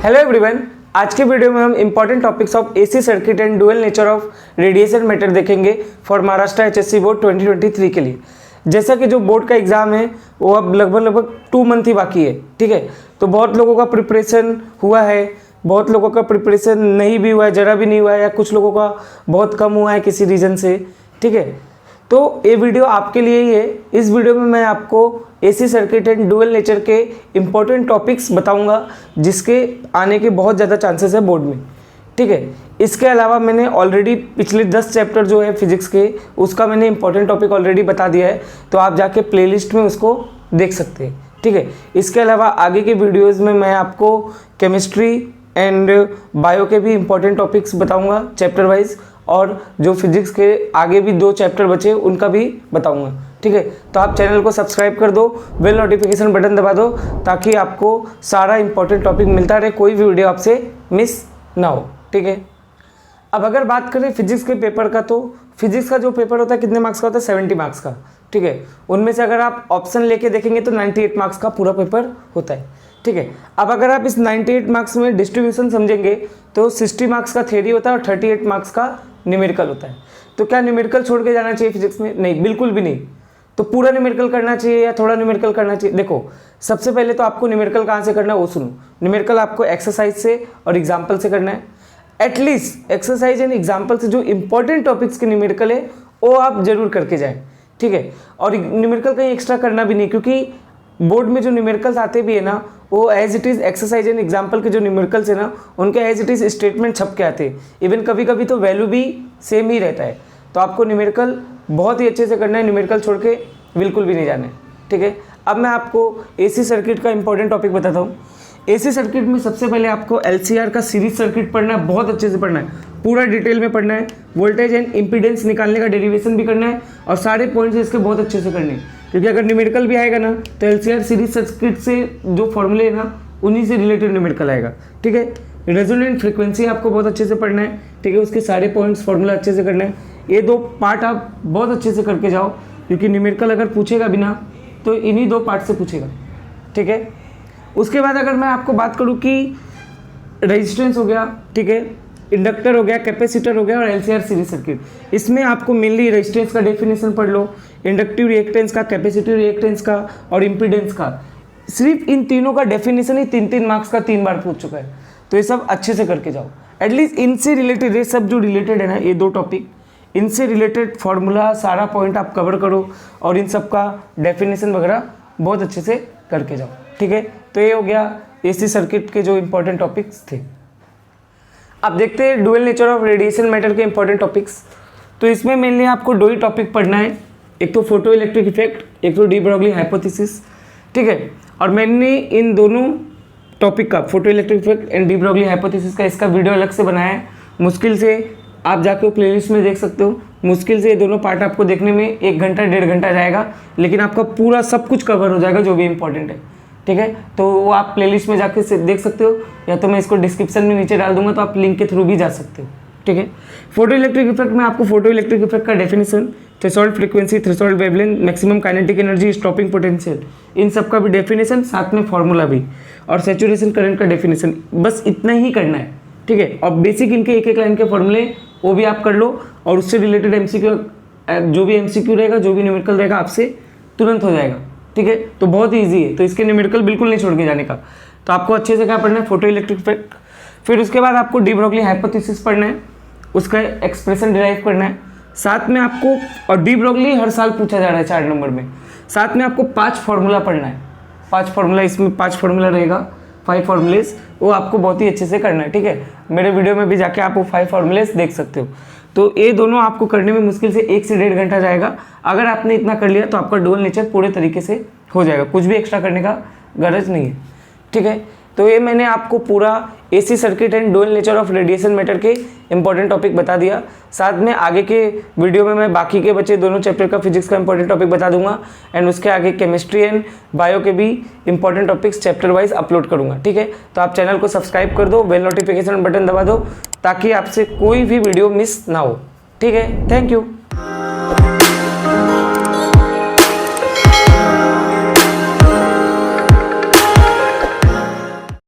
Hello everyone, आज के video में हम important topics of AC circuit and dual nature of radiation matter देखेंगे फॉर महाराष्ट्र एचएससी बोर्ड 2023 के लिए। जैसा कि जो बोर्ड का एग्ज़ाम है वो अब लगभग 2 मंथ ही बाकी है, ठीक है। तो बहुत लोगों का प्रिपरेशन हुआ है, बहुत लोगों का प्रिपरेशन नहीं भी हुआ है, ज़रा भी नहीं हुआ है, या कुछ लोगों का बहुत कम हुआ है किसी रीज़न से, ठीक है। तो ये वीडियो आपके लिए ही है। इस वीडियो में मैं आपको AC circuit and dual nature के इम्पोर्टेंट टॉपिक्स बताऊंगा जिसके आने के बहुत ज़्यादा चांसेस है बोर्ड में, ठीक है। इसके अलावा मैंने ऑलरेडी पिछले 10 चैप्टर जो है फिजिक्स के, उसका मैंने इंपॉर्टेंट टॉपिक ऑलरेडी बता दिया है, तो आप जाके प्लेलिस्ट में उसको देख सकते हैं, ठीक है। इसके अलावा आगे के वीडियोज़ में मैं आपको केमिस्ट्री एंड बायो के भी इंपॉर्टेंट टॉपिक्स बताऊँगा चैप्टर वाइज, और जो फिजिक्स के आगे भी 2 चैप्टर बचे उनका भी बताऊंगा, ठीक है। तो आप चैनल को सब्सक्राइब कर दो, बेल नोटिफिकेशन बटन दबा दो ताकि आपको सारा इंपॉर्टेंट टॉपिक मिलता रहे, कोई भी वीडियो आपसे मिस ना हो, ठीक है। अब अगर बात करें फिजिक्स के पेपर का, तो फिजिक्स का जो पेपर होता है कितने मार्क्स का होता है? 70 मार्क्स का, ठीक है। उनमें से अगर आप ऑप्शन लेके देखेंगे तो 98 मार्क्स का पूरा पेपर होता है, ठीक है। अब अगर आप इस 98 मार्क्स में डिस्ट्रीब्यूशन समझेंगे तो 60 मार्क्स का थ्योरी होता है और 38 मार्क्स का न्यूमेरिकल होता है। तो क्या न्यूमेरिकल छोड़ के जाना चाहिए फिजिक्स में? नहीं, बिल्कुल भी नहीं। तो पूरा न्यूमेरिकल करना चाहिए या थोड़ा न्यूमेरिकल करना चाहिए? देखो, सबसे पहले तो आपको न्यूमेरिकल कहाँ से करना है वो सुनो। न्यूमेरिकल आपको एक्सरसाइज से और एग्जाम्पल से करना है। एटलीस्ट एक्सरसाइज एंड एग्जाम्पल से जो इंपॉर्टेंट टॉपिक्स के न्यूमेरिकल है वो आप जरूर करके जाएँ, ठीक है। और न्यूमेरिकल कहीं एक्स्ट्रा करना भी नहीं, क्योंकि बोर्ड में जो न्यूमेरिकल्स आते भी है ना, वो as it is exercise and example के जो न्यूमेरिकल्स है ना, उनके एज इट इज़ स्टेटमेंट छप के आते हैं। इवन कभी कभी तो वैल्यू भी सेम ही रहता है। तो आपको न्यूमेरिकल बहुत ही अच्छे से करना है, न्यूमेरिकल छोड़ के बिल्कुल भी नहीं जाना है, ठीक है। अब मैं आपको एसी सर्किट का इंपॉर्टेंट टॉपिक बताता हूँ। एसी सर्किट में सबसे पहले आपको एलसीआर का सीरीज सर्किट पढ़ना है, बहुत अच्छे से पढ़ना है, पूरा डिटेल में पढ़ना है। वोल्टेज एंड इम्पीडेंस निकालने का डेरिवेशन भी करना है और सारे पॉइंट्स इसके बहुत अच्छे से करने हैं, क्योंकि अगर न्यूमेरिकल भी आएगा ना तो एलसीआर सीरीज सर्किट से जो फॉर्मूले है ना उन्हीं से रिलेटेड न्यूमेरिकल आएगा, ठीक है। रेजोनेंट फ्रीक्वेंसी आपको बहुत अच्छे से पढ़ना है, ठीक है। उसके सारे पॉइंट्स फार्मूला अच्छे से करना है। ये 2 पार्ट आप बहुत अच्छे से करके जाओ, क्योंकि न्यूमेरिकल अगर पूछेगा बिना तो इन्हीं 2 पार्ट से पूछेगा, ठीक है। उसके बाद अगर मैं आपको बात करूँ कि रेजिस्टेंस हो गया, ठीक है, इंडक्टर हो गया, कैपेसिटर हो गया और एलसीआर सीरीज सर्किट, इसमें आपको मेनली रेजिस्टेंस का डेफिनेशन पढ़ लो, इंडक्टिव रिएक्टेंस का, कैपेसिटिव रिएक्टेंस का और इम्पीडेंस का। सिर्फ इन तीनों का डेफिनेशन ही 3-3 मार्क्स का 3 बार पूछ चुका है। तो ये सब अच्छे से करके जाओ। एटलीस्ट इनसे रिलेटेड, ये सब जो रिलेटेड है ना, ये 2 टॉपिक, इनसे रिलेटेड फार्मूला सारा पॉइंट आप कवर करो और इन सब का डेफिनेशन वगैरह बहुत अच्छे से करके जाओ, ठीक है। तो ये हो गया एसी सर्किट के जो इंपॉर्टेंट टॉपिक्स थे। अब देखते हैं dual nature of radiation matter के इंपॉर्टेंट टॉपिक्स। तो इसमें मेनली आपको 2 ही टॉपिक पढ़ना है, एक तो फोटो इलेक्ट्रिक इफेक्ट, एक तो डी ब्रॉगली हाइपोथेसिस, ठीक है। और मैंने इन दोनों टॉपिक का, photo electric effect and de Broglie hypothesis का, इसका वीडियो अलग से बनाया है। मुश्किल से आप जाके प्लेलिस्ट में देख सकते हो। मुश्किल से ये दोनों पार्ट आपको देखने में 1 घंटा 1.5 घंटा जाएगा, लेकिन आपका पूरा सब कुछ कवर हो जाएगा जो भी इंपॉर्टेंट है, ठीक है। तो वो आप प्लेलिस्ट में जाके देख सकते हो, या तो मैं इसको डिस्क्रिप्शन में नीचे डाल दूंगा, तो आप लिंक के थ्रू भी जा सकते हो, ठीक है। फोटो इलेक्ट्रिक इफेक्ट में आपको फोटो इलेक्ट्रिक इफेक्ट का definition, threshold frequency, threshold wavelength, maximum kinetic energy, stopping potential, इन सब का भी डेफिनेशन, साथ में फार्मूला भी, और सैचुरेशन करंट का डेफिनेशन। बस इतना ही करना है, ठीक है। और बेसिक इनके एक लाइन के फॉर्मूले वो भी आप कर लो, और उससे रिलेटेड एमसीक्यू, जो भी एमसीक्यू रहेगा, जो भी न्यूमेरिकल रहेगा, आपसे तुरंत हो जाएगा, ठीक है। तो बहुत ही ईजी है, तो इसके न्यूमेरिकल बिल्कुल नहीं छोड़ के जाने का। तो आपको अच्छे से क्या पढ़ना है? Photo electric effect. फिर उसके बाद आपको डी ब्रॉगली हाइपोथेसिस पढ़ना है, उसका एक्सप्रेशन डिराइव करना है। साथ में आपको, और डी ब्रॉगली हर साल पूछा जा रहा है 4 नंबर में, साथ में आपको 5 फार्मूला पढ़ना है। 5 फार्मूला, इसमें 5 फार्मूला रहेगा, 5 फार्मूलेस, वो आपको बहुत ही अच्छे से करना है, ठीक है। मेरे वीडियो में भी जाके आप वो 5 फार्मूलेस देख सकते हो। तो ये दोनों आपको करने में मुश्किल से 1 से 1.5 घंटा जाएगा। अगर आपने इतना कर लिया तो आपका डुअल नेचर पूरे तरीके से हो जाएगा, कुछ भी एक्स्ट्रा करने का गरज नहीं है, ठीक है। तो ये मैंने आपको पूरा AC circuit and dual nature of radiation matter के इंपॉर्टेंट टॉपिक बता दिया। साथ में आगे के वीडियो में मैं बाकी के बचे दोनों चैप्टर का फिजिक्स का इंपॉर्टेंट टॉपिक बता दूंगा, एंड उसके आगे केमिस्ट्री एंड बायो के भी important topics chapter wise upload करूंगा, ठीक है। तो आप चैनल को सब्सक्राइब कर दो, बेल नोटिफिकेशन बटन दबा दो, ताकि आपसे कोई भी वीडियो मिस ना हो, ठीक है। Thank you.